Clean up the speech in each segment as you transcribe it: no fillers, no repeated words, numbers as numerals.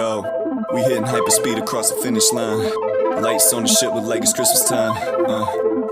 Yo, we hitting hyperspeed across the finish line. Lights on the ship look like it's Christmas time.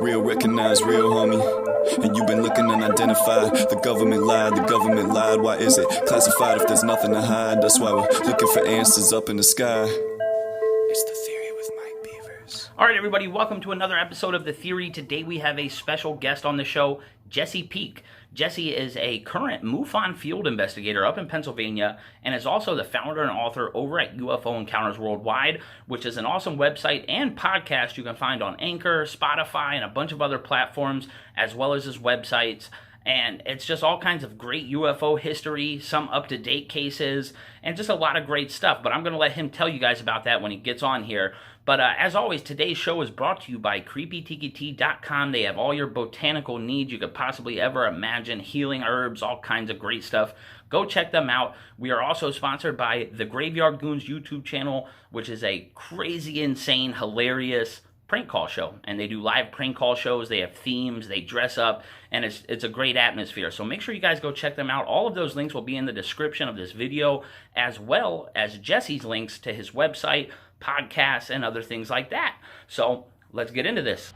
Real recognize real, homie. And you've been looking unidentified. The government lied. Why is it classified if there's nothing to hide? That's why we're looking for answers up in the sky. It's The Theory with Mike Beavers. All right, everybody, welcome to another episode of The Theory. Today we have a special guest on the show, Jesse Peak. Jesse is a current MUFON field investigator up in Pennsylvania and is also the founder and author over at UFO Encounters Worldwide, which is an awesome website and podcast you can find on Anchor, Spotify, and a bunch of other platforms, as well as his websites. And it's just all kinds of great UFO history, some up-to-date cases, and just a lot of great stuff. But I'm going to let him tell you guys about that when he gets on here. But as always, today's show is brought to you by CreepyTikiTea.com. They have all your botanical needs you could possibly ever imagine, healing herbs, all kinds of great stuff. Go check them out. We are also sponsored by the Graveyard Goons YouTube channel, which is a crazy, insane, hilarious prank call show. And they do live prank call shows. They have themes. They dress up. And it's a great atmosphere. So make sure you guys go check them out. All of those links will be in the description of this video, as well as Jesse's links to his website, podcasts, and other things like that. So let's get into this.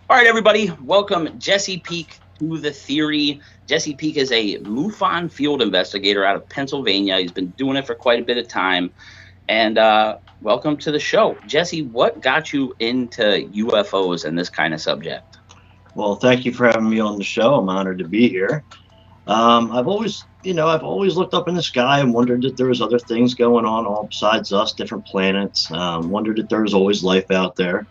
All right, everybody, welcome Jesse Peak to The Theory. Jesse Peak is a MUFON field investigator out of Pennsylvania. He's been doing it for quite a bit of time. And welcome to the show. Jesse, what got you into UFOs and this kind of subject? Well, thank you for having me on the show. I'm honored to be here. I've always looked up in the sky and wondered if there was other things going on all besides us, different planets. Wondered if there was always life out there.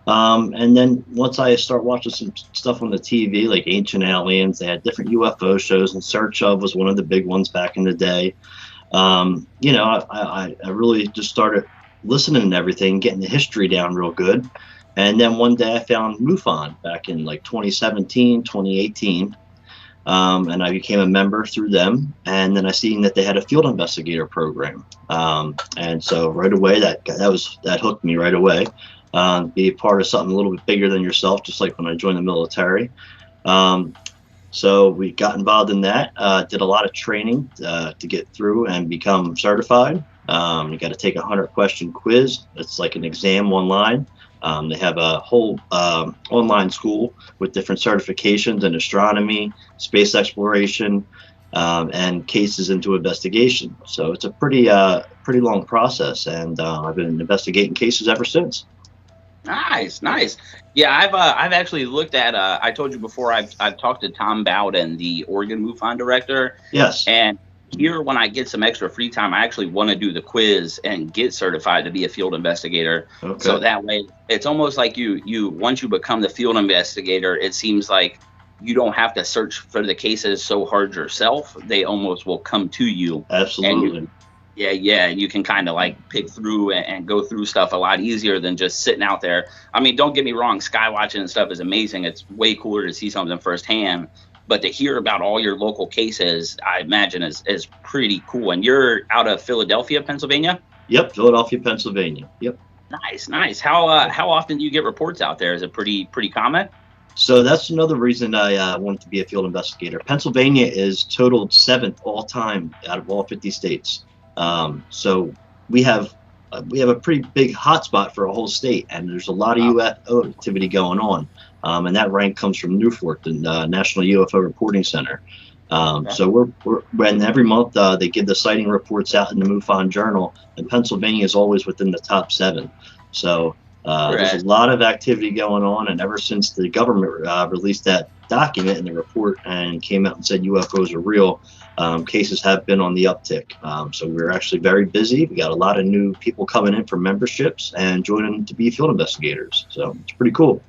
And then once I start watching some stuff on the TV, like Ancient Aliens, they had different UFO shows, and Search Of was one of the big ones back in the day. I really just started listening to everything, getting the history down real good. And then one day I found MUFON back in like 2017, 2018. And I became a member through them, and then I seen that they had a field investigator program, and so right away that hooked me right away. Be a part of something a little bit bigger than yourself, just like when I joined the military. So we got involved in that. Did a lot of training to get through and become certified. You got to take a 100-question quiz. It's like an exam online. They have a whole online school with different certifications in astronomy, space exploration, and cases into investigation. So it's a pretty long process, and I've been investigating cases ever since. Nice. Yeah, I've actually looked at. I told you before. I've talked to Tom Bowden, the Oregon MUFON director. Yes. And here, when I get some extra free time, I actually want to do the quiz and get certified to be a field investigator. Okay. So that way, it's almost like you once you become the field investigator, it seems like you don't have to search for the cases so hard yourself. They almost will come to you. Absolutely. And you can kind of like pick through and go through stuff a lot easier than just sitting out there. I mean, don't get me wrong, sky watching and stuff is amazing. It's way cooler to see something firsthand. But to hear about all your local cases, I imagine is pretty cool. And you're out of Philadelphia, Pennsylvania? Yep, Philadelphia, Pennsylvania. Yep. Nice. How often do you get reports out there? Is it pretty common? So that's another reason I wanted to be a field investigator. Pennsylvania is totaled 7th all time out of all 50 states. So we have a pretty big hotspot for a whole state, and there's a lot of UFO activity going on. And that rank comes from NUFORT, the National UFO Reporting Center. So when every month they give the sighting reports out in the MUFON Journal, and Pennsylvania is always within the top 7. So there's a lot of activity going on, and ever since the government released that document in the report and came out and said UFOs are real, cases have been on the uptick. So we're actually very busy. We got a lot of new people coming in for memberships and joining to be field investigators. So it's pretty cool.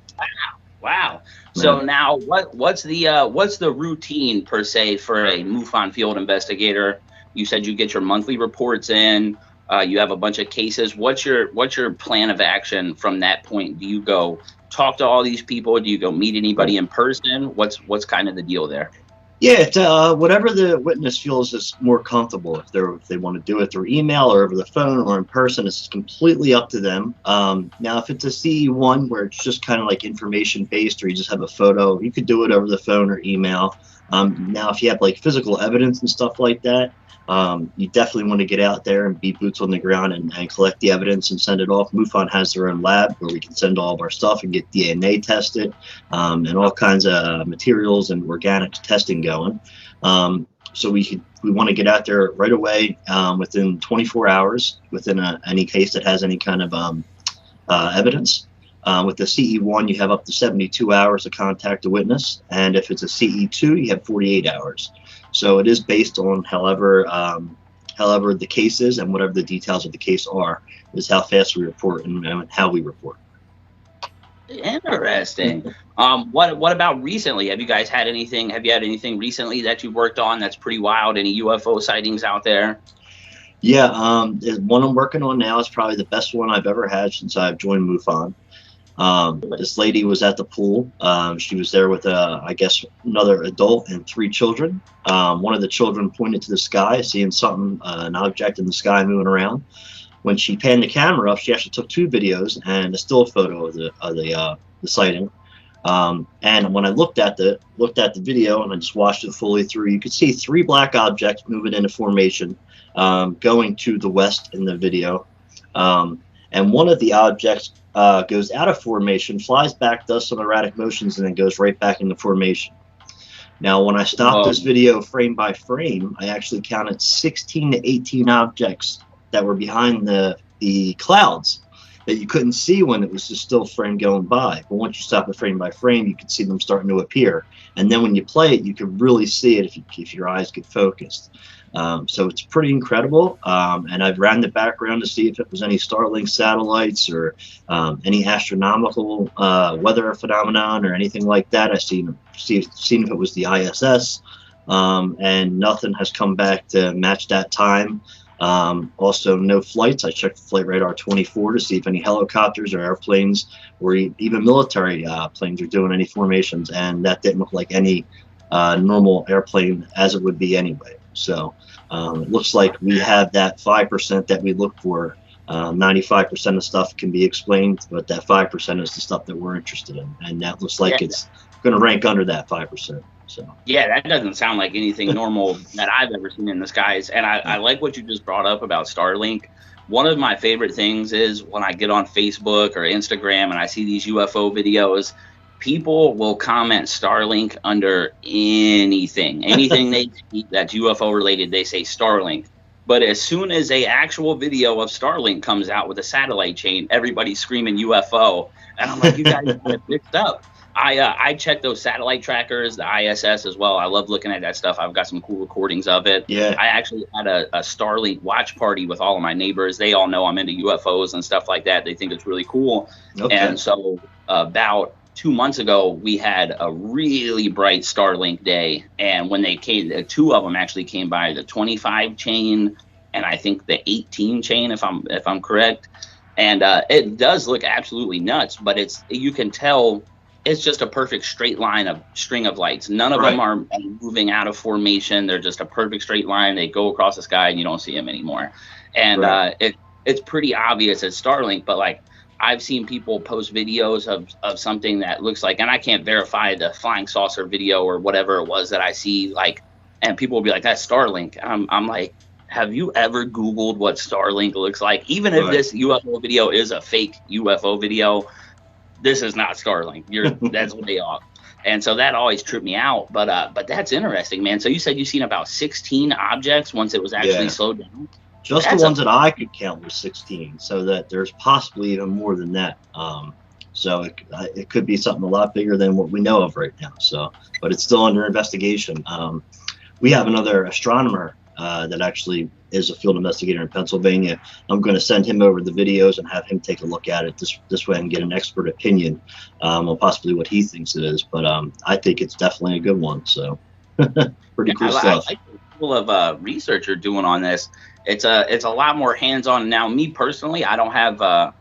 Wow. So now what's the routine per se for a MUFON field investigator? You said you get your monthly reports in, you have a bunch of cases. What's your plan of action from that point? Do you go talk to all these people? Do you go meet anybody in person? What's kind of the deal there? Yeah, it's, whatever the witness feels is more comfortable. If they want to do it through email or over the phone or in person, it's completely up to them. Now, if it's a CE1 where it's just kind of like information based, or you just have a photo, you could do it over the phone or email. Now, if you have like physical evidence and stuff like that, you definitely want to get out there and be boots on the ground and collect the evidence and send it off. MUFON has their own lab where we can send all of our stuff and get DNA tested, and all kinds of materials and organic testing going. So we want to get out there right away, within 24 hours, within any case that has any kind of evidence. With the CE1, you have up to 72 hours to contact a witness, and if it's a CE2, you have 48 hours. So it is based on however the case is, and whatever the details of the case are, is how fast we report and how we report. Interesting. What about recently? Have you guys had anything? Have you had anything recently that you worked on that's pretty wild? Any UFO sightings out there? Yeah, the one I'm working on now is probably the best one I've ever had since I've joined MUFON. This lady was at the pool. She was there with, I guess, another adult and 3 children. One of the children pointed to the sky, seeing something, an object in the sky moving around. When she panned the camera up, she actually took 2 videos and a still photo of the sighting. And when I looked at the video and I just watched it fully through, you could see 3 black objects moving into formation, going to the west in the video. And one of the objects goes out of formation, flies back, does some erratic motions, and then goes right back into formation. Now, when I stopped this video frame by frame, I actually counted 16 to 18 objects that were behind the clouds that you couldn't see when it was just still frame going by. But once you stop it frame by frame, you could see them starting to appear. And then when you play it, you could really see it if your eyes get focused. So it's pretty incredible. And I've ran the background to see if it was any Starlink satellites or any astronomical weather phenomenon or anything like that. I've seen if it was the ISS, and nothing has come back to match that time. Also, no flights. I checked Flight Radar 24 to see if any helicopters or airplanes or even military planes are doing any formations, and that didn't look like any normal airplane as it would be anyway. So it looks like we have that 5% that we look for. 95% of stuff can be explained, but that 5% is the stuff that we're interested in, and that looks like it's going to rank under that 5%. So yeah, that doesn't sound like anything normal that I've ever seen in the skies. And I like what you just brought up about Starlink. One of my favorite things is when I get on Facebook or Instagram and I see these UFO videos, people will comment Starlink under anything they see that's UFO related. They say Starlink. But as soon as a actual video of Starlink comes out with a satellite chain, everybody's screaming UFO. And I'm like, you guys got it mixed up. I check those satellite trackers, the ISS as well. I love looking at that stuff. I've got some cool recordings of it. Yeah. I actually had a Starlink watch party with all of my neighbors. They all know I'm into UFOs and stuff like that. They think it's really cool. Okay. And so about 2 months ago, we had a really bright Starlink day. And when they came, the 2 of them actually came by, the 25 chain and I think the 18 chain, if I'm correct. And it does look absolutely nuts, but you can tell it's just a perfect straight line of string of lights. None of them are moving out of formation. They're just a perfect straight line. They go across the sky and you don't see them anymore. And it's pretty obvious it's Starlink, but like I've seen people post videos of something that looks like, and I can't verify the flying saucer video or whatever it was that I see, like, and people will be like, that's Starlink. I'm like, have you ever Googled what Starlink looks like? Even if this UFO video is a fake UFO video, this is not Starlink. That's way off. And so that always tripped me out. But that's interesting, man. So you said you've seen about 16 objects once it was actually slowed down? Just the ones that I could count were 16, so that there's possibly even more than that. So it could be something a lot bigger than what we know of right now. So, but it's still under investigation. We have another astronomer that actually is a field investigator in Pennsylvania. I'm going to send him over the videos and have him take a look at it this way and get an expert opinion on possibly what he thinks it is. But I think it's definitely a good one. So pretty cool stuff. I like the level of research you're doing on this. It's a lot more hands-on. Now, me personally, I don't have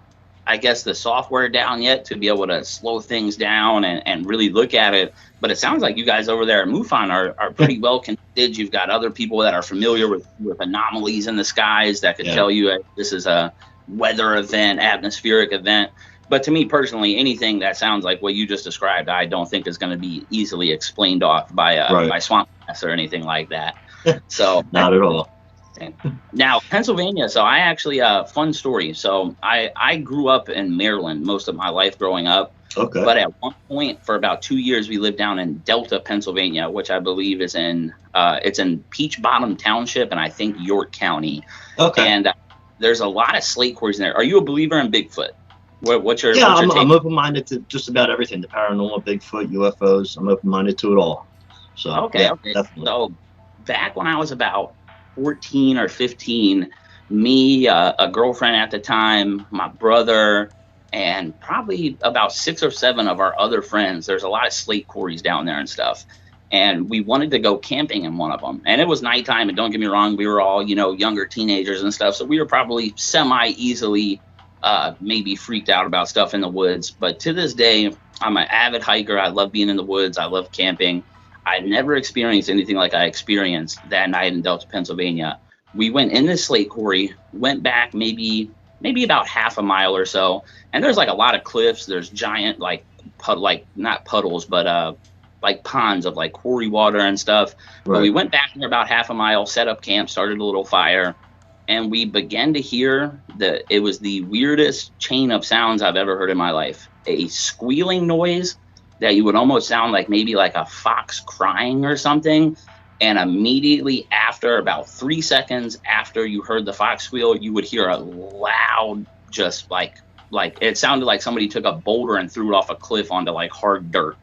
I guess the software down yet to be able to slow things down and really look at it. But it sounds like you guys over there at MUFON are pretty well connected. You've got other people that are familiar with anomalies in the skies that could tell you this is a weather event, atmospheric event. But to me personally, anything that sounds like what you just described, I don't think is going to be easily explained off by swamp gas or anything like that. So not at all. Now, Pennsylvania. So I actually, fun story. So I grew up in Maryland most of my life growing up. Okay. But at one point, for about 2 years, we lived down in Delta, Pennsylvania, which I believe is it's in Peach Bottom Township, and I think York County. Okay. And there's a lot of slate quarries in there. Are you a believer in Bigfoot? What's your take? I'm open-minded to just about everything. The paranormal, Bigfoot, UFOs. I'm open-minded to it all. So okay. Definitely. So back when I was about 14 or 15, me, a girlfriend at the time, my brother, and probably about 6 or 7 of our other friends. There's a lot of slate quarries down there and stuff. And we wanted to go camping in one of them. And it was nighttime, and don't get me wrong, we were all, younger teenagers and stuff. So we were probably semi-easily maybe freaked out about stuff in the woods. But to this day, I'm an avid hiker. I love being in the woods. I love camping. I never experienced anything like I experienced that night in Delta, Pennsylvania. We went in this slate quarry, went back maybe about half a mile or so, and there's like a lot of cliffs. There's giant not puddles, but like ponds of like quarry water and stuff. Right. But we went back there about half a mile, set up camp, started a little fire, and we began to hear it was the weirdest chain of sounds I've ever heard in my life. A squealing noise that you would almost sound like maybe like a fox crying or something. And immediately after, about 3 seconds after you heard the fox squeal, you would hear a loud, just like it sounded like somebody took a boulder and threw it off a cliff onto like hard dirt.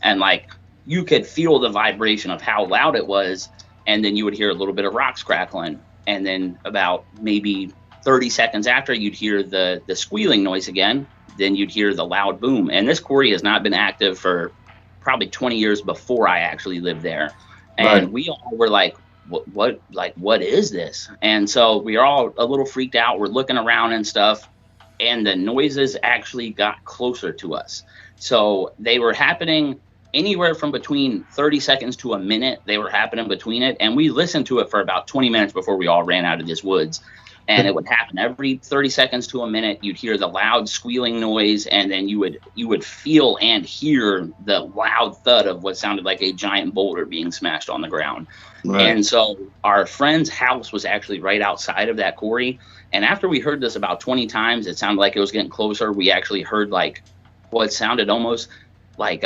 And like you could feel the vibration of how loud it was. And then you would hear a little bit of rocks crackling. And then about maybe 30 seconds after, you'd hear the squealing noise again. Then you'd hear the loud boom. And this quarry has not been active for probably 20 years before I actually lived there. And right. We all were like, what is this? And so we are all a little freaked out. We're looking around and stuff. And the noises actually got closer to us. So they were happening anywhere from between 30 seconds to a minute. They were happening between it. And we listened to it for about 20 minutes before we all ran out of this woods. And it would happen every 30 seconds to a minute. You'd hear the loud squealing noise, and then you would feel and hear the loud thud of what sounded like a giant boulder being smashed on the ground. Right. And so our friend's house was actually right outside of that quarry. And after we heard this about 20 times, it sounded like it was getting closer. We actually heard like what sounded almost like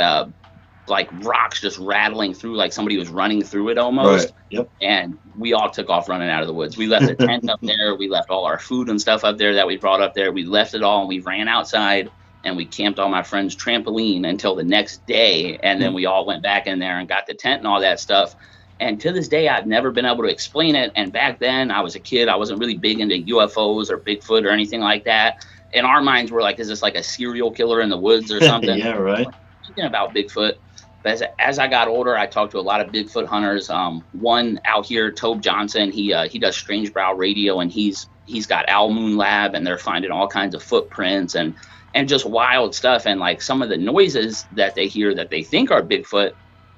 rocks just rattling through, like somebody was running through it almost. Right. Yep. And we all took off running out of the woods. We left the tent up there. We left all our food and stuff up there that we brought up there. We left it all, and we ran outside, and we camped on my friend's trampoline until the next day. And then we all went back in there and got the tent and all that stuff. And to this day, I've never been able to explain it. And back then, I was a kid. I wasn't really big into UFOs or Bigfoot or anything like that. In our minds, we're like, is this like a serial killer in the woods or something? Yeah, right. Thinking about Bigfoot. But as I got older, I talked to a lot of Bigfoot hunters. One out here, Tobe Johnson, he does Strange Brow Radio, and he's got Owl Moon Lab, and they're finding all kinds of footprints and just wild stuff. And like some of the noises that they hear that they think are Bigfoot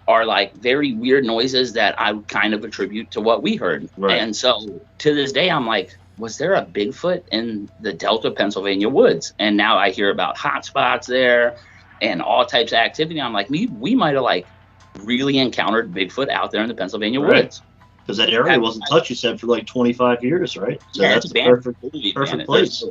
are like very weird noises that I would kind of attribute to what we heard. Right. And so to this day, I'm like, was there a Bigfoot in the Delta, Pennsylvania woods? And now I hear about hotspots there and all types of activity. I'm like, we might have like really encountered Bigfoot out there in the Pennsylvania woods. Because that area wasn't touched, you said, for like 25 years, right? So yeah, that's the perfect place.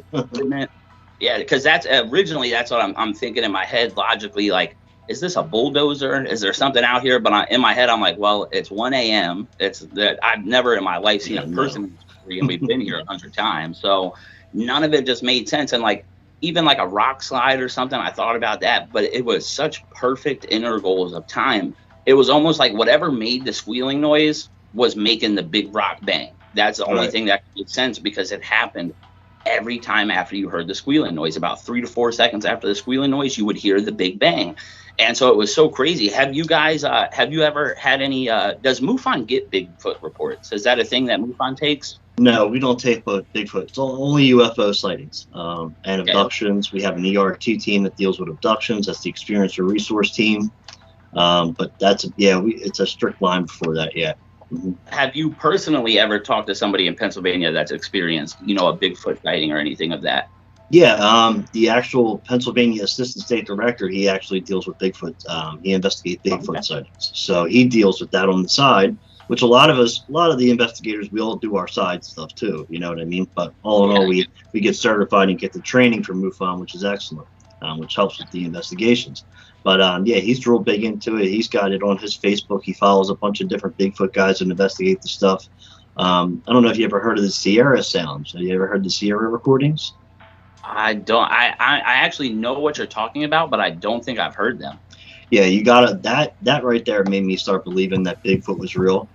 Yeah, because that's originally, that's what I'm thinking in my head logically, like, is this a bulldozer? Is there something out here? But in my head, I'm like, well, it's 1 a.m. It's that I've never in my life seen a person, and we've been here 100 times. So none of it just made sense. And like, even like a rock slide or something, I thought about that, but it was such perfect intervals of time. It was almost like whatever made the squealing noise was making the big rock bang. That's the only thing that made sense, because it happened every time after you heard the squealing noise. About 3 to 4 seconds after the squealing noise, you would hear the big bang. And so it was so crazy. Have you guys, have you ever had any, does MUFON get Bigfoot reports? Is that a thing that MUFON takes? No, we don't take Bigfoot. It's only UFO sightings and abductions. We have an ERT team that deals with abductions. That's the Experience or Resource team. But that's, it's a strict line before that, Mm-hmm. Have you personally ever talked to somebody in Pennsylvania that's experienced, a Bigfoot sighting or anything of that? Yeah, the actual Pennsylvania Assistant State Director, he actually deals with Bigfoot. He investigates Bigfoot sightings, so he deals with that on the side. Which a lot of the investigators, we all do our side stuff too. You know what I mean? But all in all, we get certified and get the training from MUFON, which is excellent, which helps with the investigations. But yeah, he's real big into it. He's got it on his Facebook. He follows a bunch of different Bigfoot guys that investigate the stuff. I don't know if you ever heard of the Sierra sounds. Have you ever heard the Sierra recordings? I don't. I actually know what you're talking about, but I don't think I've heard them. Yeah, you got that right there made me start believing that Bigfoot was real.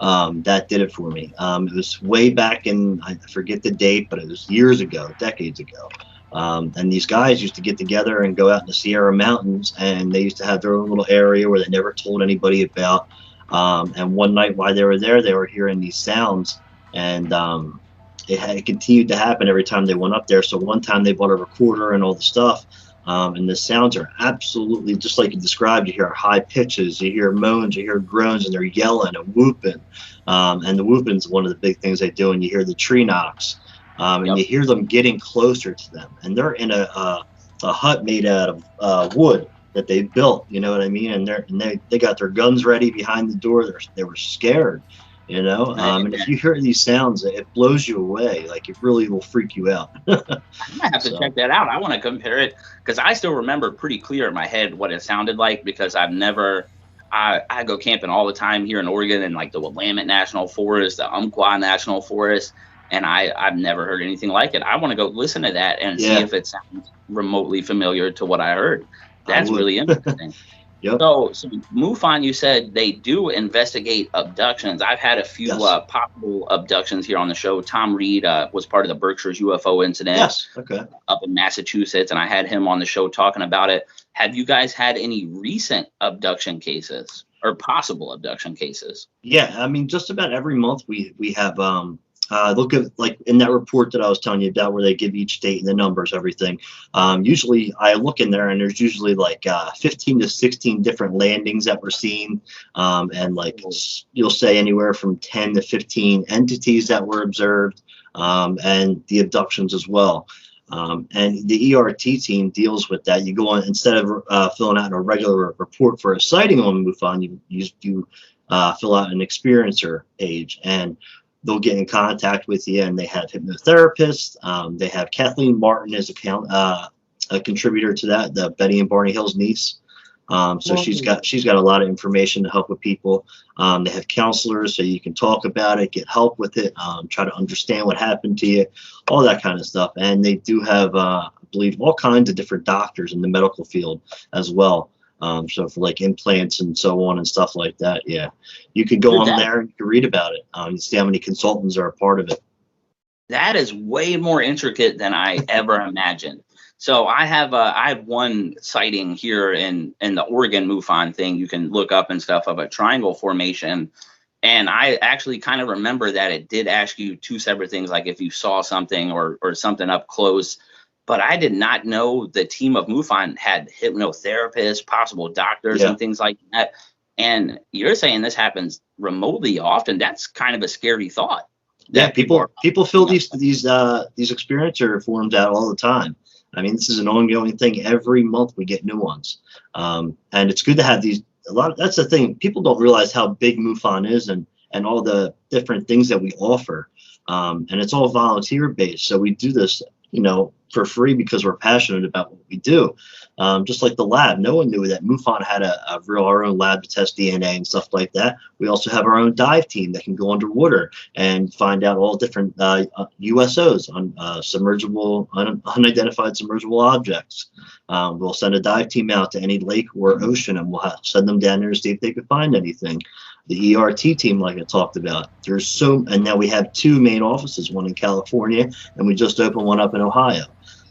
That did it for me. It was way back in, I forget the date, but it was years ago, decades ago. And these guys used to get together and go out in the Sierra Mountains, and they used to have their own little area where they never told anybody about. And one night while they were there, they were hearing these sounds, and it continued to happen every time they went up there. So one time they bought a recorder and all the stuff. And the sounds are absolutely just like you described. You hear high pitches, you hear moans, you hear groans, and they're yelling and whooping. And the whooping is one of the big things they do. And you hear the tree knocks, and you hear them getting closer to them. And they're in a hut made out of wood that they built. You know what I mean? And they got their guns ready behind the door. They were scared. You know, and if you hear these sounds, it blows you away. Like, it really will freak you out. I might have to check that out. I want to compare it because I still remember pretty clear in my head what it sounded like, because I've never, I go camping all the time here in Oregon, and like the Willamette National Forest, the Umpqua National Forest, and I've never heard anything like it. I want to go listen to that and see if it sounds remotely familiar to what I heard. That's really interesting. Yep. So MUFON, you said they do investigate abductions. I've had a few possible abductions here on the show. Tom Reed was part of the Berkshire's UFO incident up in Massachusetts, and I had him on the show talking about it. Have you guys had any recent abduction cases or possible abduction cases? Yeah, I mean, just about every month we have look at, like in that report that I was telling you about, where they give each state and the numbers, everything. Usually I look in there, and there's usually like 15 to 16 different landings that we're seeing, and like you'll say anywhere from 10 to 15 entities that were observed, and the abductions as well. And the ERT team deals with that. You go on, instead of filling out a regular report for a sighting on MUFON, you fill out an experiencer page, and they'll get in contact with you, and they have hypnotherapists. They have Kathleen Martin as a contributor to that, the Betty and Barney Hill's niece. So she's got a lot of information to help with people. They have counselors, so you can talk about it, get help with it, try to understand what happened to you, all that kind of stuff. And they do have, I believe, all kinds of different doctors in the medical field as well. So for like implants and so on and stuff like that, yeah, you can go on there and you can read about it. And see how many consultants are a part of it. That is way more intricate than I ever imagined. So I have one sighting here in the Oregon MUFON thing. You can look up and stuff of a triangle formation. And I actually kind of remember that it did ask you two separate things, like if you saw something or something up close. But I did not know the team of MUFON had hypnotherapists, possible doctors, and things like that. And you're saying this happens remotely often. That's kind of a scary thought. Yeah, people fill these experiencer forms out all the time. I mean, this is an ongoing thing. Every month we get new ones, and it's good to have these. That's the thing. People don't realize how big MUFON is, and all the different things that we offer. And it's all volunteer based. So we do this, for free because we're passionate about what we do. Just like the lab, no one knew that MUFON had our own lab to test DNA and stuff like that. We also have our own dive team that can go underwater and find out all different USOs on unidentified submersible objects. We'll send a dive team out to any lake or ocean, and we'll send them down there to see if they could find anything. The ERT team, like I talked about, and now we have two main offices, one in California, and we just opened one up in Ohio.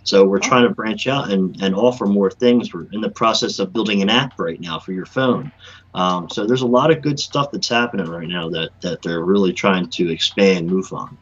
So we're trying to branch out and offer more things. We're in the process of building an app right now for your phone. So there's a lot of good stuff that's happening right now that they're really trying to expand MUFON.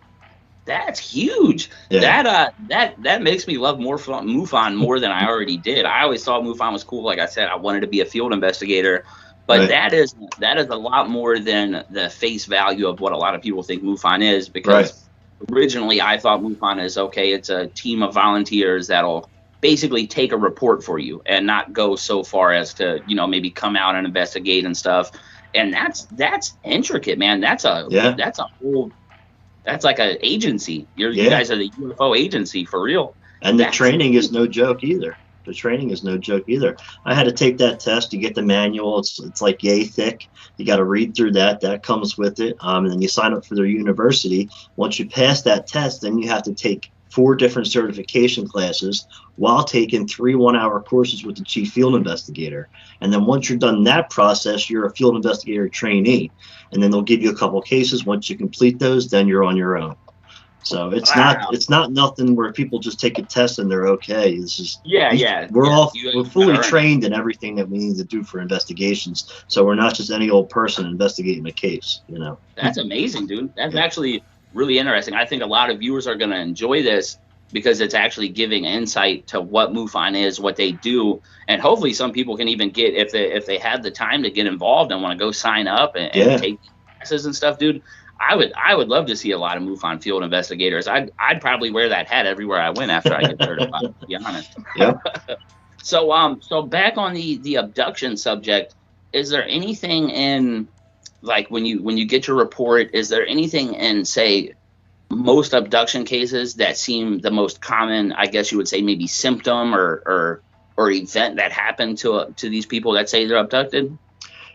That's huge. Yeah. That makes me love MUFON more than I already did. I always thought MUFON was cool. Like I said, I wanted to be a field investigator. But that is a lot more than the face value of what a lot of people think MUFON is, because originally I thought MUFON is okay. It's a team of volunteers that'll basically take a report for you and not go so far as to, you know, maybe come out and investigate and stuff. And that's intricate, man. That's a whole, that's like an agency. You guys are the UFO agency for real. And the training is no joke either. The training is no joke either. I had to take that test. You get the manual. It's like yay thick. You got to read through that. That comes with it. And then you sign up for their university. Once you pass that test, then you have to take 4 different certification classes while taking 3 one-hour courses with the chief field investigator. And then once you're done that process, you're a field investigator trainee. And then they'll give you a couple cases. Once you complete those, then you're on your own. So it's not nothing where people just take a test and they're okay. This is we're fully trained in everything that we need to do for investigations. So we're not just any old person investigating a case, you know. That's amazing, dude. That's actually really interesting. I think a lot of viewers are going to enjoy this because it's actually giving insight to what MUFON is, what they do, and hopefully some people can even get, if they have the time to get involved and want to go sign up and take classes and stuff, dude. I would love to see a lot of MUFON field investigators. I'd probably wear that hat everywhere I went after I get certified, to be honest. Yeah. So back on the abduction subject, is there anything in, like, when you get your report, is there anything in, say, most abduction cases that seem the most common, I guess you would say, maybe symptom or event that happened to these people that say they're abducted?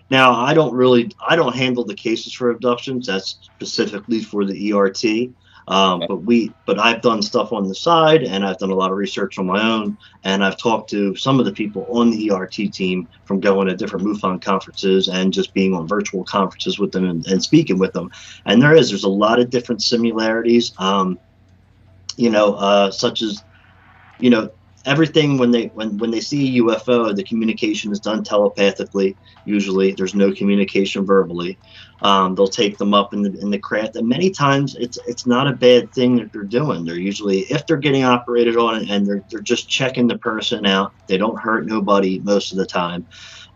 Now, I don't handle the cases for abductions. That's specifically for the ERT. But I've done stuff on the side, and I've done a lot of research on my own, and I've talked to some of the people on the ERT team from going to different MUFON conferences and just being on virtual conferences with them and speaking with them. And there's a lot of different similarities, such as, everything when they see a UFO, the communication is done telepathically. Usually, there's no communication verbally. They'll take them up in the craft, and many times it's not a bad thing that they're doing. They're usually, if they're getting operated on, and they're just checking the person out. They don't hurt nobody most of the time,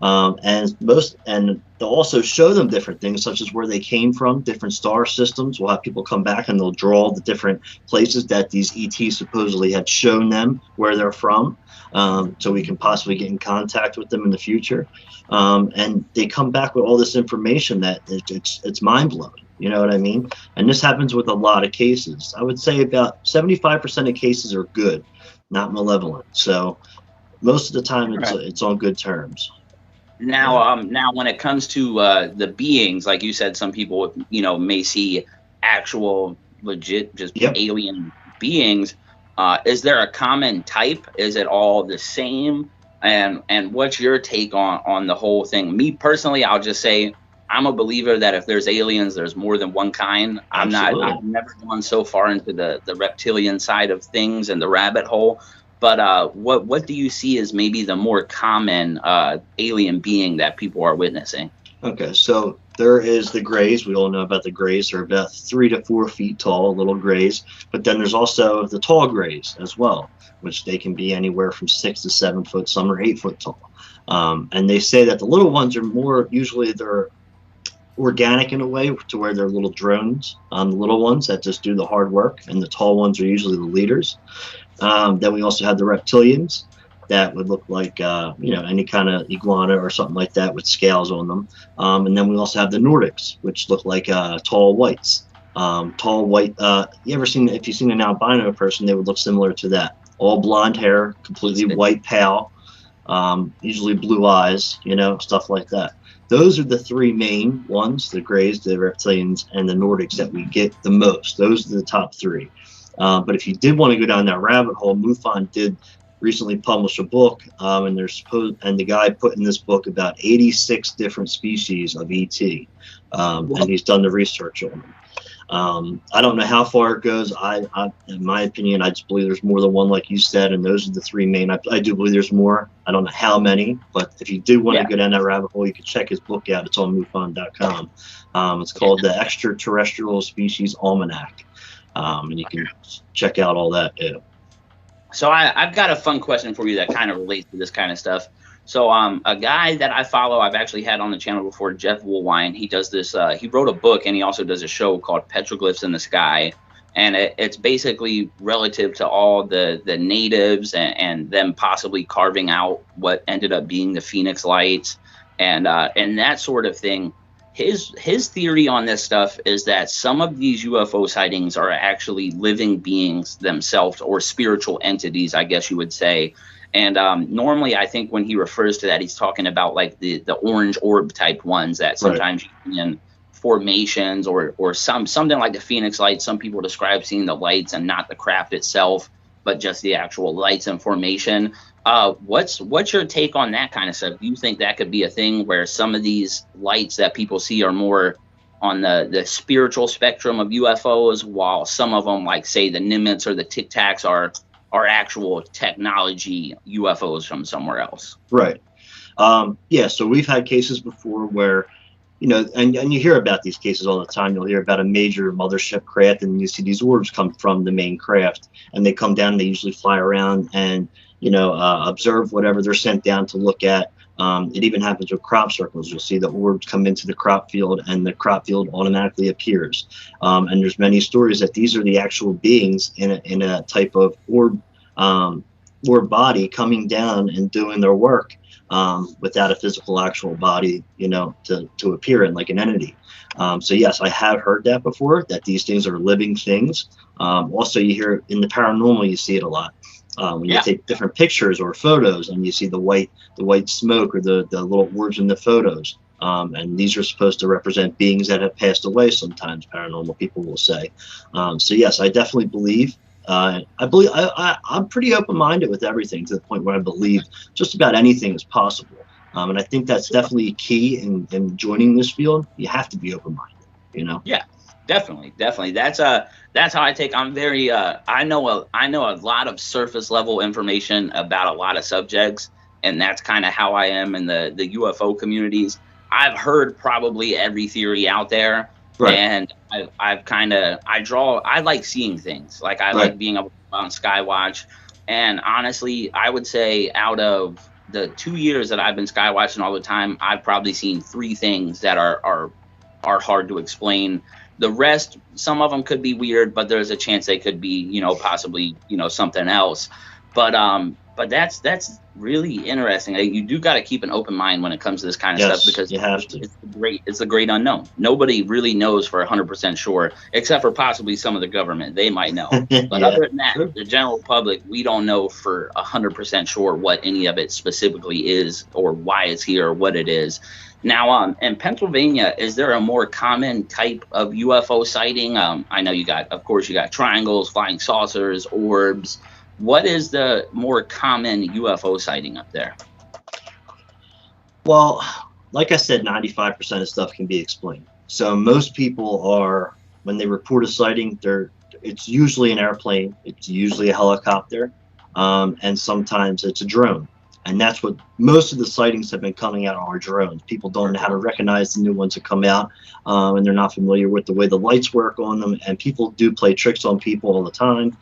and they'll also show them different things, such as where they came from, different star systems. We'll have people come back and they'll draw the different places that these ETs supposedly had shown them where they're from, so we can possibly get in contact with them in the future. And they come back with all this information that it's mind-blowing. You know what I mean? And this happens with a lot of cases. I would say about 75% of cases are good, not malevolent. So most of the time it's on good terms. Now, when it comes to the beings, like you said, some people, may see actual, legit, just alien beings. Is there a common type? Is it all the same? And what's your take on the whole thing? Me personally, I'll just say I'm a believer that if there's aliens, there's more than one kind. I've never gone so far into the reptilian side of things and the rabbit hole. But what do you see as maybe the more common alien being that people are witnessing? Okay, so there is the grays. We all know about the grays. They're about 3 to 4 feet tall, little grays. But then there's also the tall grays as well, which they can be anywhere from 6 to 7 foot. Some are 8 foot tall. And they say that the little ones are more, usually they're organic in a way, to where they're little drones. The little ones that just do the hard work, and the tall ones are usually the leaders. Then we also have the reptilians that would look like, any kind of iguana or something like that with scales on them. And then we also have the Nordics, which look like tall whites. Tall white, if you've seen an albino person, they would look similar to that. All blonde hair, completely white, pale, usually blue eyes, stuff like that. Those are the 3 main ones, the grays, the reptilians, and the Nordics that we get the most. Those are the top 3. But if you did want to go down that rabbit hole, MUFON did recently publish a book, and the guy put in this book about 86 different species of ET, and he's done the research on them. I don't know how far it goes. In my opinion, I just believe there's more than one, like you said, and those are the 3 main. I do believe there's more. I don't know how many, but if you do want to go down that rabbit hole, you can check his book out. It's on MUFON.com. It's called the Extraterrestrial Species Almanac. And you can check out all that too. So I've got a fun question for you that kind of relates to this kind of stuff. So a guy that I follow, I've actually had on the channel before, Jeff Woolwine. He does this. He wrote a book, and he also does a show called Petroglyphs in the Sky. and it's basically relative to all the natives and them possibly carving out what ended up being the Phoenix Lights and that sort of thing. His theory on this stuff is that some of these UFO sightings are actually living beings themselves, or spiritual entities, I guess you would say. And normally, I think when he refers to that, he's talking about like the orange orb type ones that sometimes you see in formations, or something like the Phoenix Lights. Some people describe seeing the lights and not the craft itself, but just the actual lights and formation. What's your take on that kind of stuff? Do you think that could be a thing where some of these lights that people see are more on the spiritual spectrum of UFOs, while some of them, like say the Nimitz or the Tic Tacs, are actual technology UFOs from somewhere else? Right. Yeah. So we've had cases before where, and you hear about these cases all the time. You'll hear about a major mothership craft, and you see these orbs come from the main craft, and they come down. And they usually fly around and observe whatever they're sent down to look at. It even happens with crop circles. You'll see the orbs come into the crop field, and the crop field automatically appears. And there's many stories that these are the actual beings in a type of orb body coming down and doing their work without a physical actual body, to appear in like an entity. So yes, I have heard that before, that these things are living things. Also, you hear in the paranormal, you see it a lot. When you take different pictures or photos and you see the white smoke or the little orbs in the photos. And these are supposed to represent beings that have passed away sometimes, paranormal people will say. So yes, I definitely believe. I'm pretty open-minded with everything, to the point where I believe just about anything is possible. And I think that's definitely key in joining this field. You have to be open-minded, Yeah. Definitely. That's how I take. I'm very. I know a lot of surface level information about a lot of subjects, and that's kind of how I am in the UFO communities. I've heard probably every theory out there, and I like seeing things. Like I like being able to go on Skywatch, and honestly, I would say out of the 2 years that I've been skywatching all the time, I've probably seen 3 things that are hard to explain. The rest, some of them could be weird, but there's a chance they could be, possibly, something else. But that's really interesting. You do got to keep an open mind when it comes to this kind of stuff, because you have to. It's the great unknown. Nobody really knows for 100% sure, except for possibly some of the government. They might know. But other than that, the general public, we don't know for 100% sure what any of it specifically is, or why it's here, or what it is. Now, in Pennsylvania, is there a more common type of UFO sighting? I know you got triangles, flying saucers, orbs. What is the more common UFO sighting up there? Well, like I said, 95% of stuff can be explained. So most people are, when they report a sighting, it's usually an airplane, it's usually a helicopter, and sometimes it's a drone. And that's what most of the sightings have been coming out are drones. People don't know how to recognize the new ones that come out, and they're not familiar with the way the lights work on them. And people do play tricks on people all the time,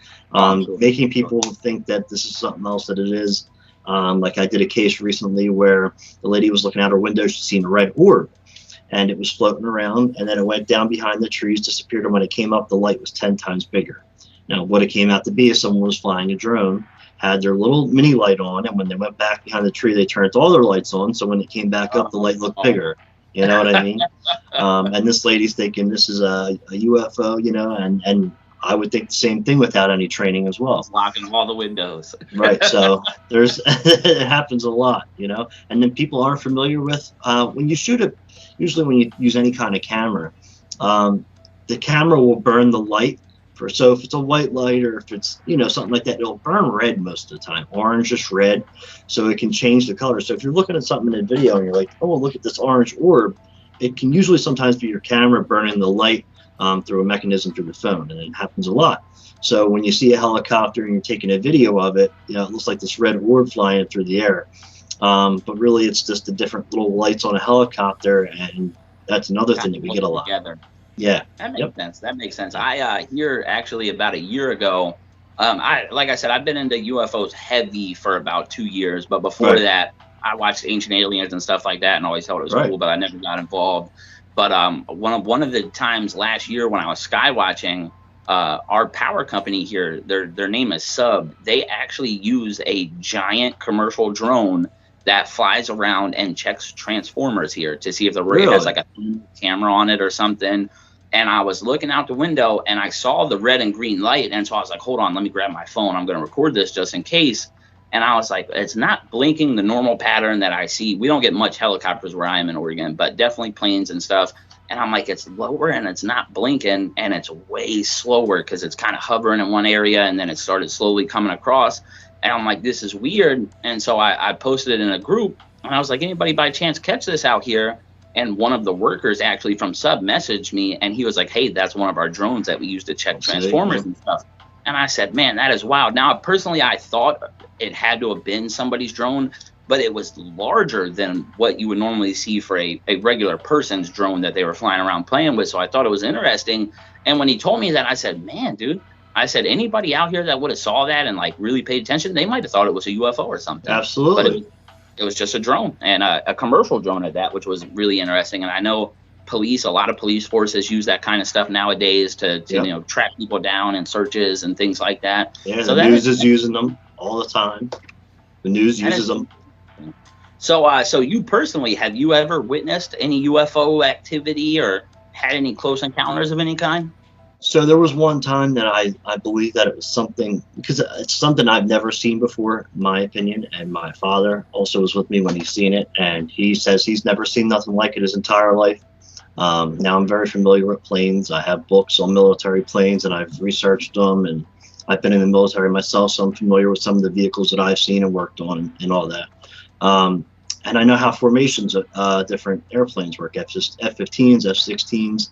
making people think that this is something else that it is. Like I did a case recently where the lady was looking out her window, she'd seen a red orb, and it was floating around, and then it went down behind the trees, disappeared, and when it came up, the light was 10 times bigger. Now, what it came out to be is someone was flying a drone, had their little mini light on, and when they went back behind the tree, they turned all their lights on, so when it came back up, the light looked bigger. You know what I mean? And this lady's thinking this is a UFO, and I would think the same thing without any training as well. Locking all the windows. Right, so it happens a lot, and then people aren't familiar with, when you shoot it, usually when you use any kind of camera, the camera will burn the light. So if it's a white light, or if it's, something like that, it'll burn red most of the time, orange, just red. So it can change the color. So if you're looking at something in a video and you're like, oh, look at this orange orb, it can usually sometimes be your camera burning the light through a mechanism through the phone. And it happens a lot. So when you see a helicopter and you're taking a video of it, it looks like this red orb flying through the air. But really it's just the different little lights on a helicopter. And that's another thing that we get a lot. Together. Yeah, that makes sense. That makes sense. I here actually about a year ago. Like I said, I've been into UFOs heavy for about 2 years, but before that, I watched Ancient Aliens and stuff like that, and always thought it was cool, but I never got involved. But one of the times last year when I was skywatching, our power company here, their name is Sub. They actually use a giant commercial drone that flies around and checks transformers here to see if the rig has like a camera on it or something. And I was looking out the window and I saw the red and green light, and so I was like, hold on, let me grab my phone. I'm going to record this just in case. And I was like, it's not blinking the normal pattern that I see. We don't get much helicopters where I am in Oregon, but definitely planes and stuff. And I'm like, it's lower and it's not blinking, and it's way slower because it's kind of hovering in one area and then it started slowly coming across. And I'm like, this is weird. And so I posted it in a group, and I was like, anybody by chance catch this out here? And one of the workers actually from Sub messaged me, and he was like, hey, that's one of our drones that we use to check transformers and stuff. And I said, man, that is wild. Now, personally, I thought it had to have been somebody's drone, but it was larger than what you would normally see for a regular person's drone that they were flying around playing with. So I thought it was interesting. And when he told me that, I said, man, dude, I said, anybody out here that would have saw that and like really paid attention, they might have thought it was a UFO or something. Absolutely. But it was just a drone, and a commercial drone at that, which was really interesting. And I know a lot of police forces use that kind of stuff nowadays to you know, track people down and searches and things like that. Yeah, so the news is using them all the time. The news uses them. So, so you personally, have you ever witnessed any UFO activity or had any close encounters of any kind? So there was one time that I believe that it was something, because it's something I've never seen before, in my opinion, and my father also was with me when he's seen it, and he says he's never seen nothing like it his entire life. Now I'm very familiar with planes. I have books on military planes, and I've researched them, and I've been in the military myself, so I'm familiar with some of the vehicles that I've seen and worked on and all that. And I know how formations of different airplanes work, F-15s, F-16s,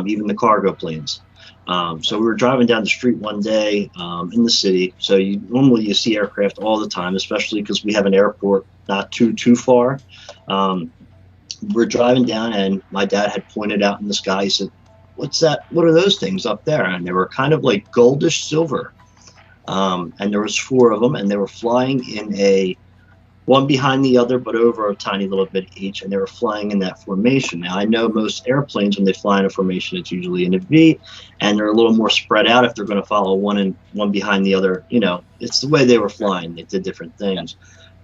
even the cargo planes. So we were driving down the street one day in the city. So normally you see aircraft all the time, especially because we have an airport not too far. We're driving down, and my dad had pointed out in the sky. He said, "What's that? What are those things up there?" And they were kind of like goldish silver. And there was 4 of them, and they were flying in one behind the other, but over a tiny little bit each, and they were flying in that formation. Now, I know most airplanes, when they fly in a formation, it's usually in a V, and they're a little more spread out if they're going to follow one behind the other. You know, it's the way they were flying. They did different things.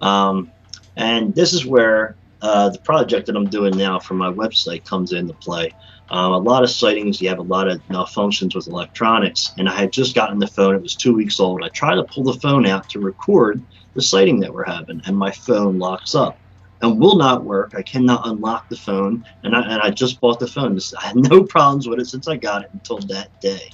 And this is where the project that I'm doing now for my website comes into play. A lot of sightings, you have a lot of malfunctions with electronics, and I had just gotten the phone. It was 2 weeks old. I tried to pull the phone out to record the sighting that we're having, and my phone locks up and will not work. I cannot unlock the phone, and I just bought the phone. I had no problems with it since I got it until that day.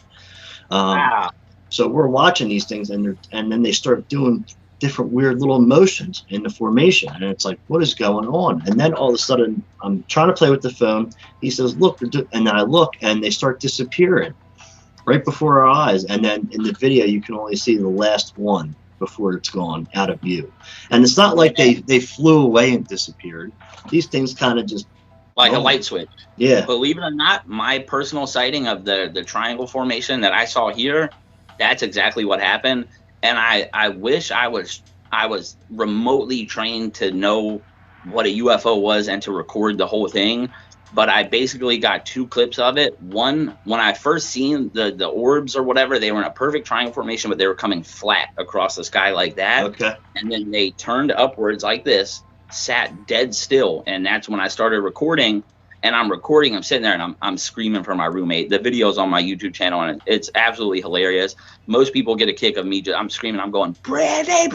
Wow. So we're watching these things, and then they start doing different weird little motions in the formation, and it's like, what is going on? And then all of a sudden, I'm trying to play with the phone. He says, look, and I look, and they start disappearing right before our eyes. And then in the video, you can only see the last one before it's gone out of view. And it's not like they flew away and disappeared. These things kind of just like a light switch. Yeah. Believe it or not, my personal sighting of the triangle formation that I saw here, that's exactly what happened. And I wish I was remotely trained to know what a UFO was and to record the whole thing. But I basically got 2 clips of it. One, when I first seen the orbs or whatever, they were in a perfect triangle formation, but they were coming flat across the sky like that. Okay. And then they turned upwards like this, sat dead still. And that's when I started recording. And I'm recording, I'm sitting there, and I'm screaming for my roommate. The video's on my YouTube channel, and it's absolutely hilarious. Most people get a kick of me. I'm screaming, I'm going, Brandy,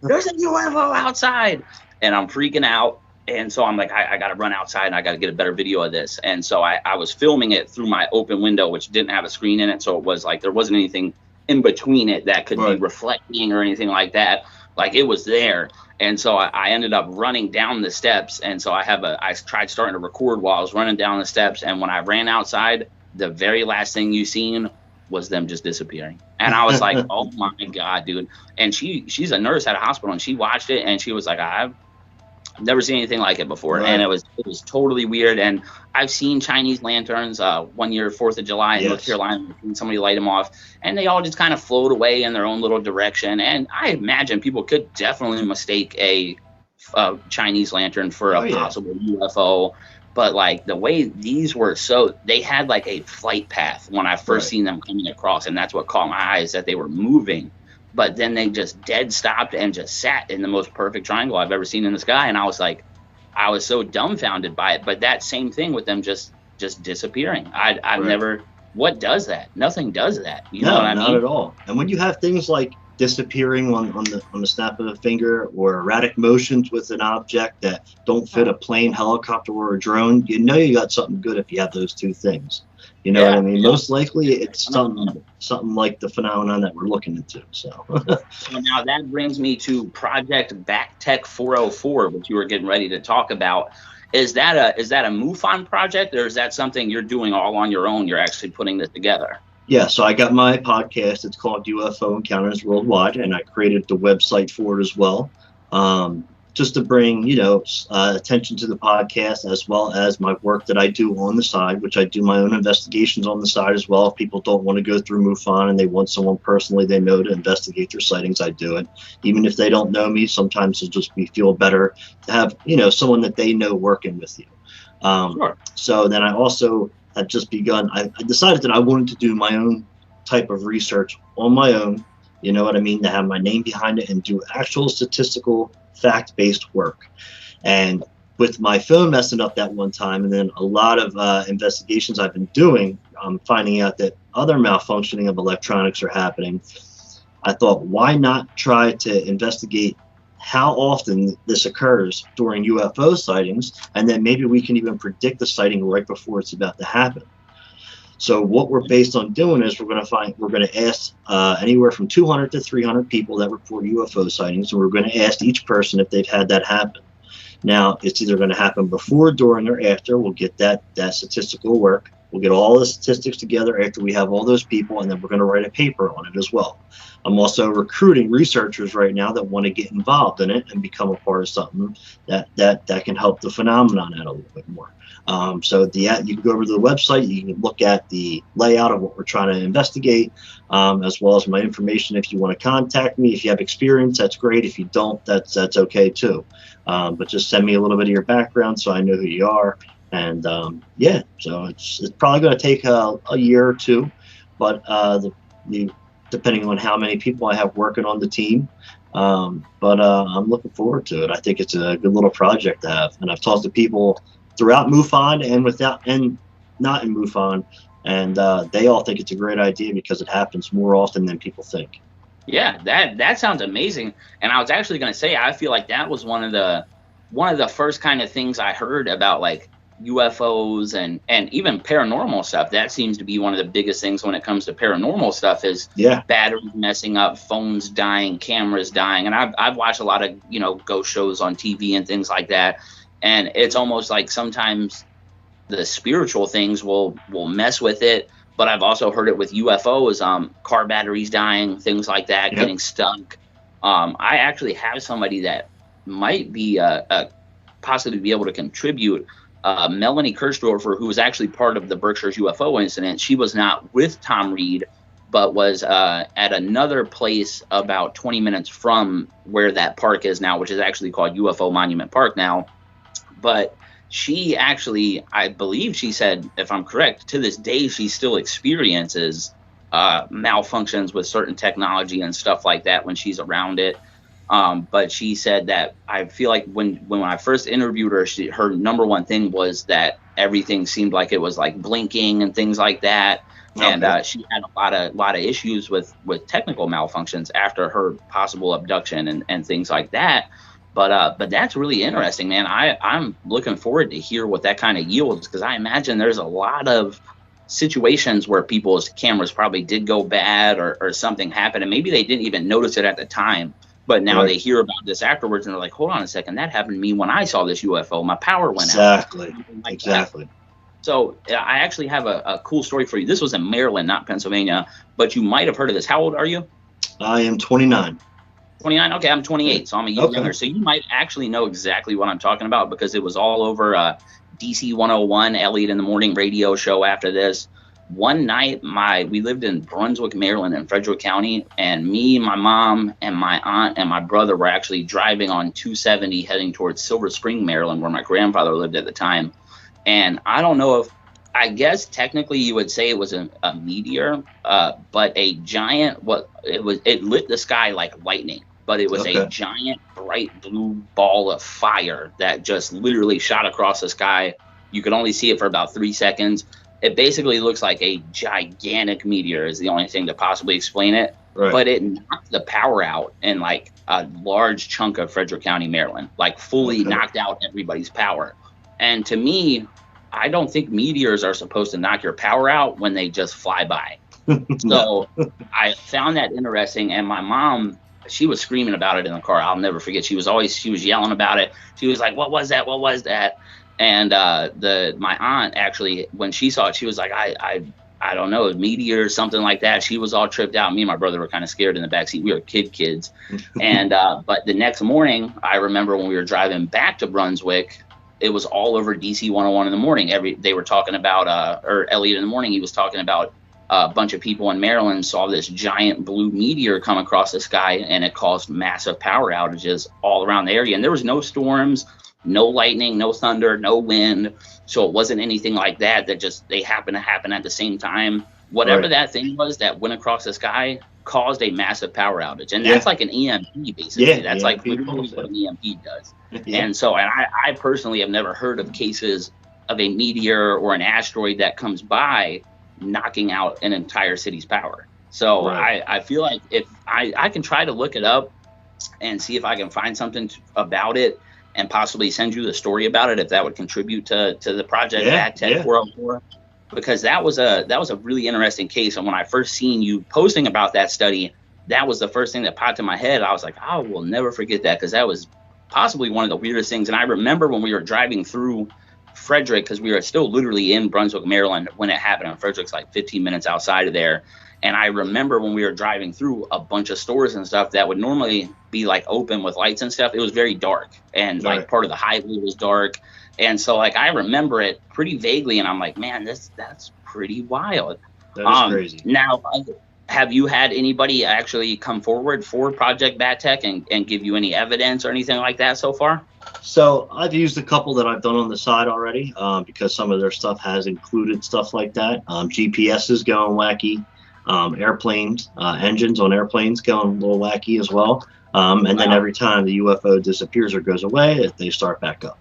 there's a UFO outside. And I'm freaking out. And so I'm like, I got to run outside, and I got to get a better video of this. And so I was filming it through my open window, which didn't have a screen in it. So it was like there wasn't anything in between it that could be reflecting or anything like that. Like, it was there. And so I ended up running down the steps. And so I tried starting to record while I was running down the steps. And when I ran outside, the very last thing you seen was them just disappearing. And I was like, oh my God, dude. And she's a nurse at a hospital, and she watched it, and she was like, I've never seen anything like it before. Right. And it was totally weird. And I've seen Chinese lanterns 1 year, 4th of July in North Carolina, somebody light them off, and they all just kind of float away in their own little direction. And I imagine people could definitely mistake a Chinese lantern for a possible UFO. But like the way these were, so they had like a flight path when I first seen them coming across, and that's what caught my eyes, that they were moving. But then they just dead stopped and just sat in the most perfect triangle I've ever seen in the sky, and I was like, I was so dumbfounded by it. But that same thing with them just disappearing. I've never. What does that? Nothing does that. You know what I mean? Not at all. And when you have things like disappearing on the snap of a finger, or erratic motions with an object that don't fit a plane, helicopter, or a drone, you know you got something good if you have those two things. You know what I mean? Most likely it's something like the phenomenon that we're looking into. So So now that brings me to Project Battech 404, which you were getting ready to talk about. Is that a MUFON project, or is that something you're doing all on your own? You're actually putting this together? Yeah, so I got my podcast. It's called UFO Encounters Worldwide, and I created the website for it as well, just to bring, attention to the podcast, as well as my work that I do on the side, which I do my own investigations on the side as well. If people don't want to go through MUFON and they want someone personally they know to investigate their sightings, I do it. Even if they don't know me, sometimes it'll just feel better to have, someone that they know working with you. Sure. So then I also had just begun, I decided that I wanted to do my own type of research on my own, you know what I mean, to have my name behind it and do actual statistical fact-based work. And with my phone messing up that one time, and then a lot of investigations I've been doing, finding out that other malfunctioning of electronics are happening, I thought, why not try to investigate how often this occurs during UFO sightings, and then maybe we can even predict the sighting right before it's about to happen. So what we're based on doing is we're going to ask anywhere from 200 to 300 people that report UFO sightings, and we're going to ask each person if they've had that happen. Now, it's either going to happen before, during, or after. We'll get that statistical work. We'll get all the statistics together after we have all those people, and then we're going to write a paper on it as well. I'm also recruiting researchers right now that want to get involved in it and become a part of something that can help the phenomenon out a little bit more. So you can go over to the website, you can look at the layout of what we're trying to investigate, as well as my information. If you want to contact me, if you have experience, that's great. If you don't, that's okay too. But just send me a little bit of your background so I know who you are. And so it's probably going to take a year or two, but depending on how many people I have working on the team. But I'm looking forward to it. I think it's a good little project to have. And I've talked to people throughout MUFON and not in MUFON, and they all think it's a great idea because it happens more often than people think. Yeah, that sounds amazing. And I was actually going to say, I feel like that was one of the first kind of things I heard about, like UFOs and even paranormal stuff. That seems to be one of the biggest things when it comes to paranormal stuff is batteries messing up, phones dying, cameras dying. And I've watched a lot of, ghost shows on TV and things like that. And it's almost like sometimes the spiritual things will mess with it. But I've also heard it with UFOs, car batteries dying, things like that, getting stuck. I actually have somebody that might be possibly be able to contribute. Melanie Kirchdorfer, who was actually part of the Berkshire's UFO incident, she was not with Tom Reed, but was at another place about 20 minutes from where that park is now, which is actually called UFO Monument Park now. But she actually, I believe she said, if I'm correct, to this day she still experiences malfunctions with certain technology and stuff like that when she's around it. But she said that I feel like when I first interviewed her, her number one thing was that everything seemed like it was like blinking and things like that. Okay. And she had a lot of issues with technical malfunctions after her possible abduction and things like that. But that's really interesting, man. I'm looking forward to hear what that kind of yields, because I imagine there's a lot of situations where people's cameras probably did go bad or something happened, and maybe they didn't even notice it at the time. But now they hear about this afterwards, and they're like, hold on a second, that happened to me when I saw this UFO. My power went out. Exactly. So I actually have a cool story for you. This was in Maryland, not Pennsylvania, but you might have heard of this. How old are you? I am 29. 29? Okay, I'm 28, so I'm a year younger. So you might actually know exactly what I'm talking about, because it was all over DC 101, Elliot in the Morning radio show after this. One night, we lived in Brunswick, Maryland, in Frederick County, and me, my mom, and my aunt and my brother were actually driving on 270 heading towards Silver Spring, Maryland, where my grandfather lived at the time. And I don't know if, I guess technically you would say it was a meteor, but a giant, it lit the sky like lightning, but it was a giant bright blue ball of fire that just literally shot across the sky. You could only see it for about 3 seconds. It basically looks like a gigantic meteor is the only thing to possibly explain it. Right. But it knocked the power out in like a large chunk of Frederick County, Maryland, like fully knocked out everybody's power. And to me, I don't think meteors are supposed to knock your power out when they just fly by. So I found that interesting. And my mom, she was screaming about it in the car. I'll never forget. She was yelling about it. She was like, "What was that? What was that?" And my aunt actually, when she saw it, she was like, I don't know, a meteor or something like that. She was all tripped out. Me and my brother were kind of scared in the backseat. We were kids. And but the next morning, I remember when we were driving back to Brunswick, it was all over DC 101 in the morning. They were talking about, or Elliot in the morning, he was talking about a bunch of people in Maryland saw this giant blue meteor come across the sky, and it caused massive power outages all around the area. And there was no storms, no lightning, no thunder, no wind. So it wasn't anything like that just they happened to happen at the same time. Whatever that thing was that went across the sky caused a massive power outage. And that's like an EMP, basically. Yeah, that's like literally what an EMP does. And so, and I personally have never heard of cases of a meteor or an asteroid that comes by knocking out an entire city's power. So I feel like if I can try to look it up and see if I can find something about it, and possibly send you the story about it if that would contribute to the project Battech 404, because that was a really interesting case. And when I first seen you posting about that study, that was the first thing that popped in my head. I was like, I will never forget that, because that was possibly one of the weirdest things. And I remember when we were driving through Frederick, because we were still literally in Brunswick, Maryland when it happened, and Frederick's like 15 minutes outside of there. And I remember when we were driving through a bunch of stores and stuff that would normally be like open with lights and stuff, it was very dark, and like part of the highway was dark. And so like I remember it pretty vaguely, and I'm like, man, that's pretty wild. That is crazy. Now, have you had anybody actually come forward for Project Battech and give you any evidence or anything like that so far? So I've used a couple that I've done on the side already, because some of their stuff has included stuff like that. GPS is going wacky. Airplanes, engines on airplanes going a little wacky as well. And then every time the UFO disappears or goes away, they start back up.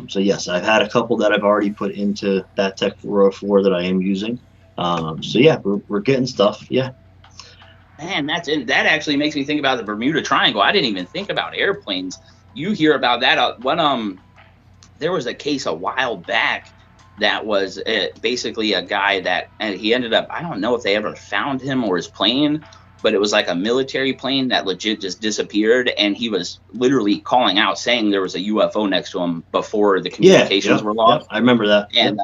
So yes, I've had a couple that I've already put into Battech 404 that I am using. So yeah, we're getting stuff. Yeah. Man, that actually makes me think about the Bermuda Triangle. I didn't even think about airplanes. You hear about that when there was a case a while back that was basically a guy that, and he ended up, I don't know if they ever found him or his plane, but it was like a military plane that legit just disappeared, and he was literally calling out saying there was a UFO next to him before the communications were lost. I remember that. And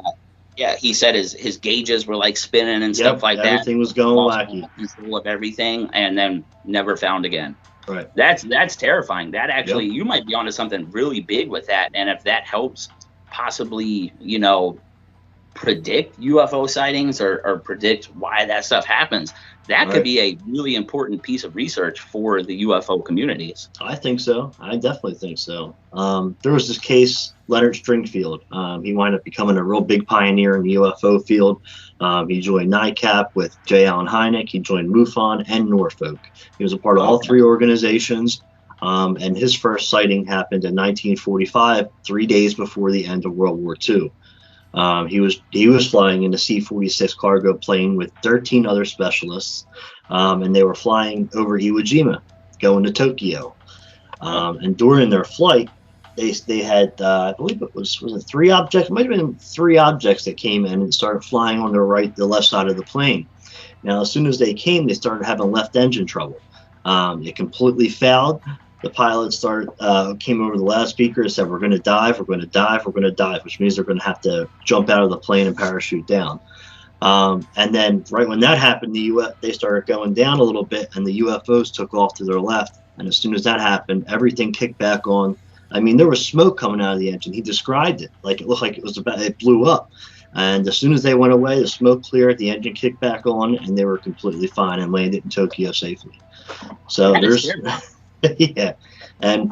he said his gauges were like spinning and stuff like that. Everything was going wacky. Control of everything, and then never found again. Right. That's terrifying. That actually, you might be onto something really big with that, and if that helps possibly, predict UFO sightings or predict why that stuff happens, that could be a really important piece of research for the UFO communities. I think so. I definitely think so. There was this case, Leonard Stringfield. He wound up becoming a real big pioneer in the UFO field. He joined NICAP with J. Allen Hynek. He joined MUFON and Norfolk. He was a part of all three organizations. And his first sighting happened in 1945, 3 days before the end of World War II. He was flying in a C-46 cargo plane with 13 other specialists, and they were flying over Iwo Jima, going to Tokyo. And during their flight, they had, I believe it was it 3 objects? It might have been 3 objects that came in and started flying on the left side of the plane. Now, as soon as they came, they started having left engine trouble. It completely failed. The pilots came over the loudspeaker and said, "We're going to dive, we're going to dive, we're going to dive," which means they're going to have to jump out of the plane and parachute down. And then right when that happened, they started going down a little bit, and the UFOs took off to their left. And as soon as that happened, everything kicked back on. I mean, there was smoke coming out of the engine. He described it like it looked like it blew up. And as soon as they went away, the smoke cleared, the engine kicked back on, and they were completely fine and landed in Tokyo safely. So there's. Yeah, And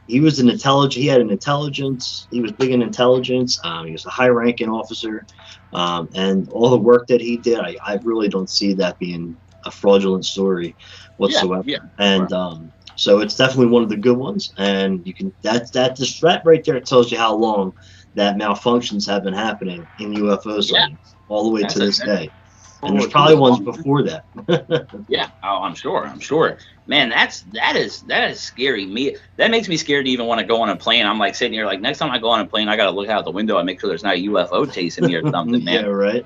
he was an intelligence. He had an intelligence. He was big in intelligence. He was a high-ranking officer, and all the work that he did, I really don't see that being a fraudulent story whatsoever. Yeah. And so it's definitely one of the good ones. And you can that right there tells you how long that malfunctions have been happening in UFO sightings all the way to this day. And there's probably ones before that. Yeah, oh, I'm sure. Man, that is scary. That makes me scared to even want to go on a plane. I'm like sitting here, like next time I go on a plane, I got to look out the window and make sure there's not a UFO chasing me or something, man. Yeah, right.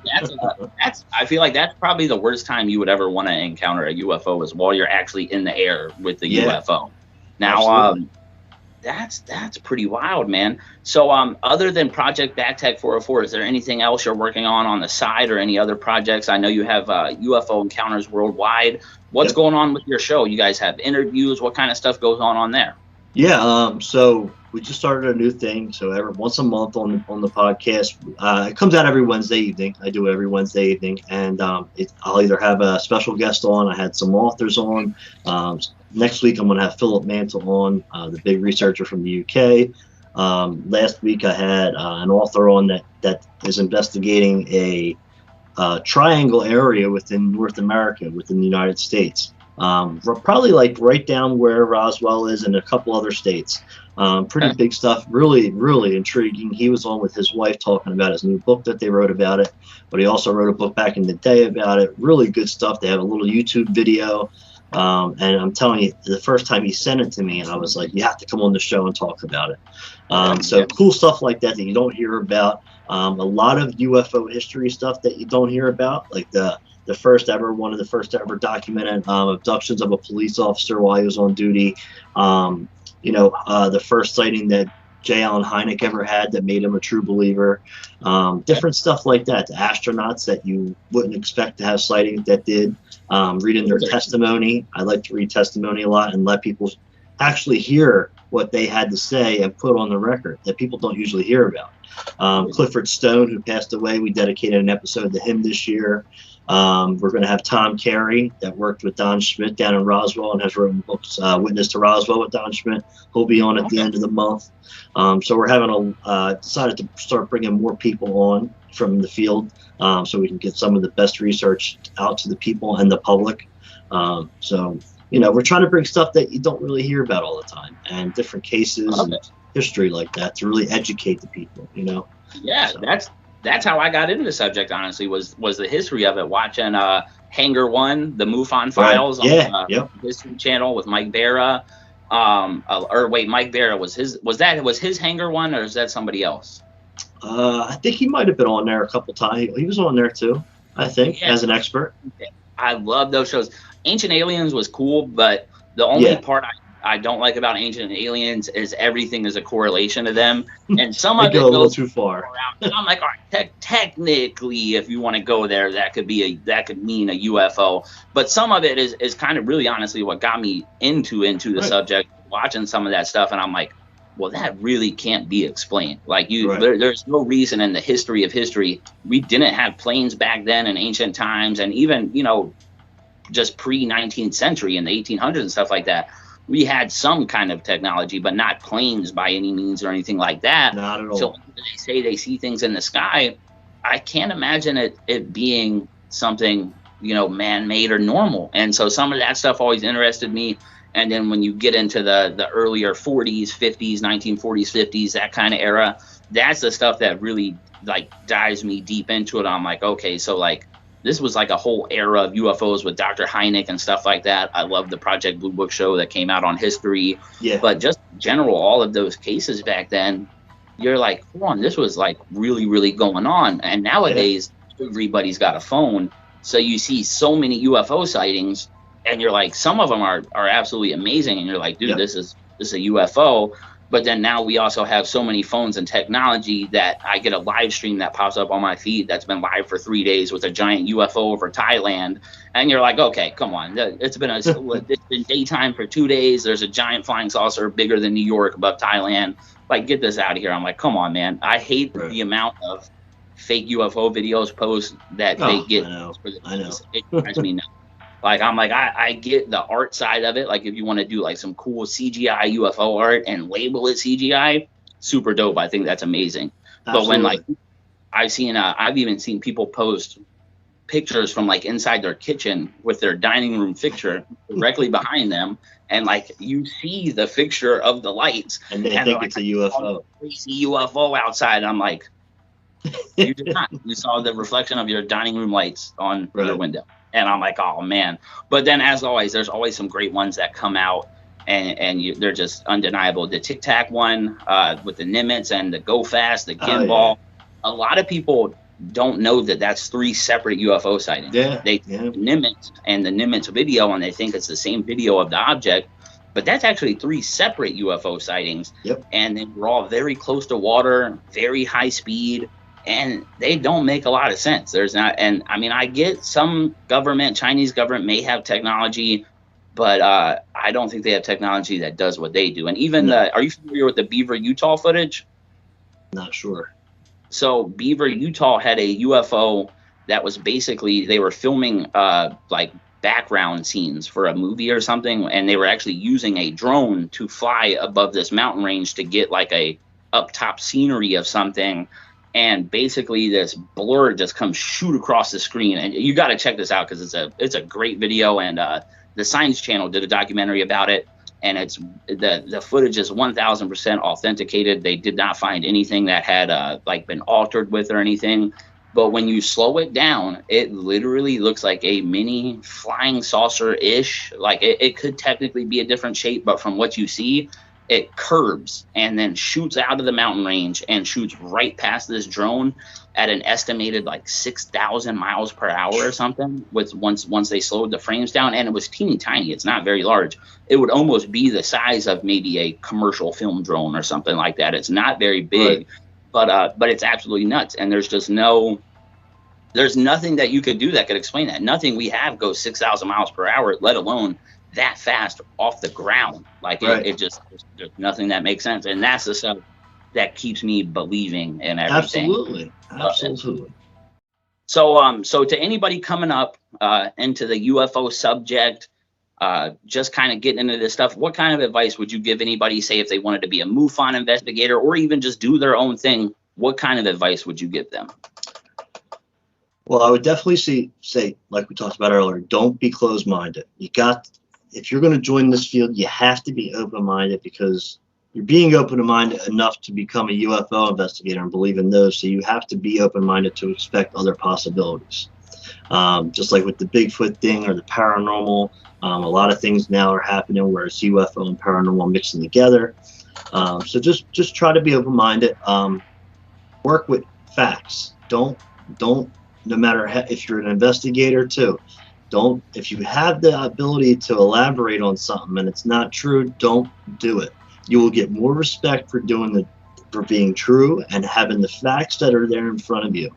That's. I feel like that's probably the worst time you would ever want to encounter a UFO is while you're actually in the air with the UFO. Now, that's pretty wild, man. So, other than Project Battech 404, is there anything else you're working on the side or any other projects? I know you have UFO Encounters Worldwide. What's going on with your show? You guys have interviews. What kind of stuff goes on there? Yeah, so we just started a new thing. So every once a month on the podcast, it comes out every Wednesday evening. I do it every Wednesday evening, and I'll either have a special guest on. I had some authors on. Next week, I'm going to have Philip Mantle on, the big researcher from the UK. Last week, I had an author on that is investigating a triangle area within North America, within the United States. Probably like right down where Roswell is and a couple other states. Pretty big stuff, really, really intriguing. He was on with his wife talking about his new book that they wrote about it, but he also wrote a book back in the day about it. Really good stuff. They have a little YouTube video. And I'm telling you, the first time he sent it to me, and I was like, you have to come on the show and talk about it. So cool stuff like that you don't hear about. A lot of UFO history stuff that you don't hear about, like one of the first ever documented abductions of a police officer while he was on duty. The first sighting that J. Allen Hynek ever had that made him a true believer. Different stuff like that. The astronauts that you wouldn't expect to have sightings that did. Reading their testimony. I like to read testimony a lot and let people actually hear what they had to say and put on the record that people don't usually hear about. Clifford Stone, who passed away, we dedicated an episode to him this year. We're going to have Tom Carey, that worked with Don Schmidt down in Roswell and has written books, Witness to Roswell with Don Schmidt. He'll be on at the end of the month. So we're having decided to start bringing more people on from the field, so we can get some of the best research out to the people and the public. We're trying to bring stuff that you don't really hear about all the time, and different cases and history like that to really educate the people. Yeah, so. That's how I got into the subject. Honestly, was the history of it. Watching Hangar One, the MUFON files on the History Channel with Mike Barra. Mike Barra was his Hangar One, or is that somebody else? I think he might have been on there a couple times. He was on there too, I think, as an expert. I love those shows. Ancient Aliens was cool, but the only part I don't like about Ancient Aliens is everything is a correlation to them, and some of it goes a little too far. And I'm like, all right, technically, if you want to go there, that could mean a UFO. But some of it is kind of really honestly what got me into the subject, watching some of that stuff, and I'm like, well, that really can't be explained. Like there's no reason in the history of history. We didn't have planes back then in ancient times, and even just pre-19th century in the 1800s and stuff like that. We had some kind of technology, but not planes by any means or anything like that. Not at all. So when they say they see things in the sky, I can't imagine it being something man-made or normal. And so some of that stuff always interested me. And then when you get into the earlier 40s, 50s, 1940s, 50s, that kind of era, that's the stuff that really dives me deep into it. I'm like, okay, so this was a whole era of UFOs with Dr. Hynek and stuff like that. I love the Project Blue Book show that came out on history. Yeah. But just in general, all of those cases back then, you're like, hold on, this was really, really going on. And nowadays, everybody's got a phone. So you see so many UFO sightings. And you're like, some of them are absolutely amazing. And you're like, dude, this is a UFO. But then now we also have so many phones and technology that I get a live stream that pops up on my feed that's been live for 3 days with a giant UFO over Thailand. And you're like, okay, come on. It's been daytime for 2 days. There's a giant flying saucer bigger than New York above Thailand. Get this out of here. I'm like, come on, man. I hate the amount of fake UFO videos posts that they get. I know. It drives me nuts. Like, I'm like, I get the art side of it. Like, if you want to do like some cool CGI UFO art and label it CGI, super dope. I think that's amazing. But when like Absolutely. I've even seen people post pictures from like inside their kitchen with their dining room fixture directly behind them, and like you see the fixture of the lights, And they and they're think like, it's a "I saw UFO. a crazy UFO outside." And I'm like, you did not. You saw the reflection of your dining room lights on your Right. window. And I'm like, oh man. But then, as always, there's always some great ones that come out, and they're just undeniable. The Tic Tac one with the Nimitz and the Go Fast, the Oh yeah. Gimbal. A lot of people don't know that that's three separate UFO sightings. Yeah. They Yeah. Nimitz and the Nimitz video, and they think it's the same video of the object, but that's actually three separate UFO sightings. Yep. And they were all very close to water, very high speed, and they don't make a lot of sense. There's not, and I mean, I get some government, Chinese government may have technology, but I don't think they have technology that does what they do. And even No. are you familiar with the Beaver, Utah footage? Not sure. So Beaver, Utah had a UFO that was basically, they were filming like background scenes for a movie or something, and they were actually using a drone to fly above this mountain range to get like a up top scenery of something. And basically this blur just comes shoot across the screen, and you got to check this out because it's a great video. And the Science Channel did a documentary about it, and it's the footage is 1000% authenticated. They did not find anything that had like been altered with or anything. But when you slow it down, it literally looks like a mini flying saucer-ish. Like it could technically be a different shape, but from what you see, it curves and then shoots out of the mountain range and shoots right past this drone at an estimated like 6,000 miles per hour or something. With once they slowed the frames down, and it was teeny tiny. It's not very large. It would almost be the size of maybe a commercial film drone or something like that. It's not very big, right. But it's absolutely nuts. And there's nothing that you could do that could explain that. Nothing we have goes 6,000 miles per hour, let alone that fast off the ground. Like Right. there's nothing that makes sense. And that's the stuff that keeps me believing in everything. Absolutely. So to anybody coming up into the UFO subject, just kind of getting into this stuff, what kind of advice would you give anybody, say if they wanted to be a MUFON investigator or even just do their own thing? What kind of advice would you give them? Well, I would definitely say, like we talked about earlier, don't be closed-minded. If you're going to join this field, you have to be open-minded, because you're being open-minded enough to become a UFO investigator and believe in those. So you have to be open-minded to expect other possibilities. Just like with the Bigfoot thing or the paranormal, a lot of things now are happening where it's UFO and paranormal mixing together. So just try to be open-minded. Work with facts. Don't. No matter if you're an investigator too. If you have the ability to elaborate on something and it's not true, don't do it. You will get more respect for being true and having the facts that are there in front of you.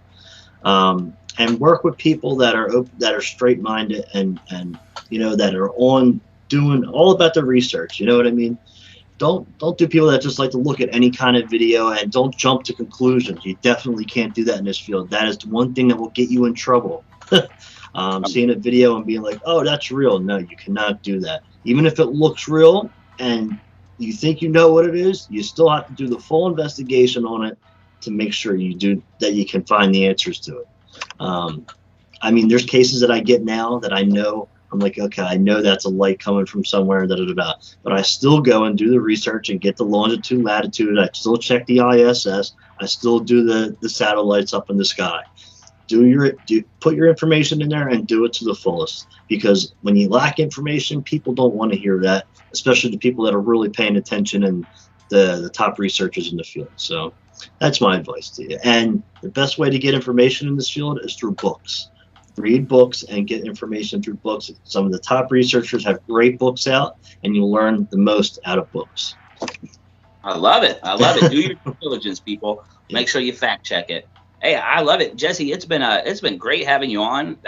And work with people that are straight-minded and that are on doing all about the research. You know what I mean? Don't do people that just like to look at any kind of video, and don't jump to conclusions. You definitely can't do that in this field. That is the one thing that will get you in trouble. Seeing a video and being like, oh, that's real. No, you cannot do that. Even if it looks real and you think you know what it is, you still have to do the full investigation on it to make sure that you can find the answers to it. I mean, there's cases that I get now that I know, I'm like, okay, I know that's a light coming from somewhere, but I still go and do the research and get the longitude, latitude. I still check the ISS. I still do the satellites up in the sky. Put your information in there and do it to the fullest, because when you lack information, people don't want to hear that, especially the people that are really paying attention and the top researchers in the field. So that's my advice to you. And the best way to get information in this field is through books. Read books and get information through books. Some of the top researchers have great books out, and you'll learn the most out of books. I love it. Do your due diligence, people. Make sure you fact check it. Hey, I love it, Jesse. It's been great having you on.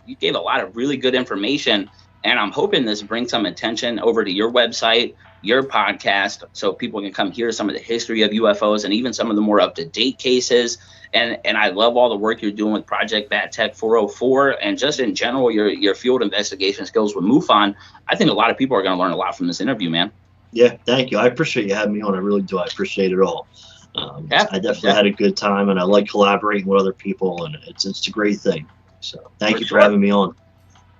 You gave a lot of really good information, and I'm hoping this brings some attention over to your website. your podcast so people can come hear some of the history of UFOs and even some of the more up-to-date cases. And I love all the work you're doing with Project Battech 404 and just in general your field investigation skills with MUFON. I think a lot of people are going to learn a lot from this interview, man. Yeah, thank you. I appreciate you having me on. I really do. I appreciate it all. I definitely had a good time, and I like collaborating with other people, and it's a great thing. So thank you for having me on.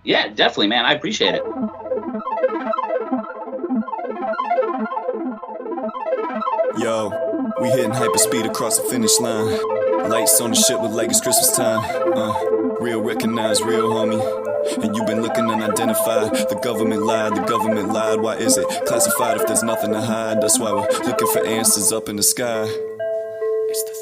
Yeah, definitely, man. I appreciate it. Yo, we hitting hyperspeed across the finish line. Lights on the ship look like it's Christmas time. Real recognize real, homie. And you've been looking unidentified. The government lied. Why is it classified if there's nothing to hide? That's why we're looking for answers up in the sky. It's the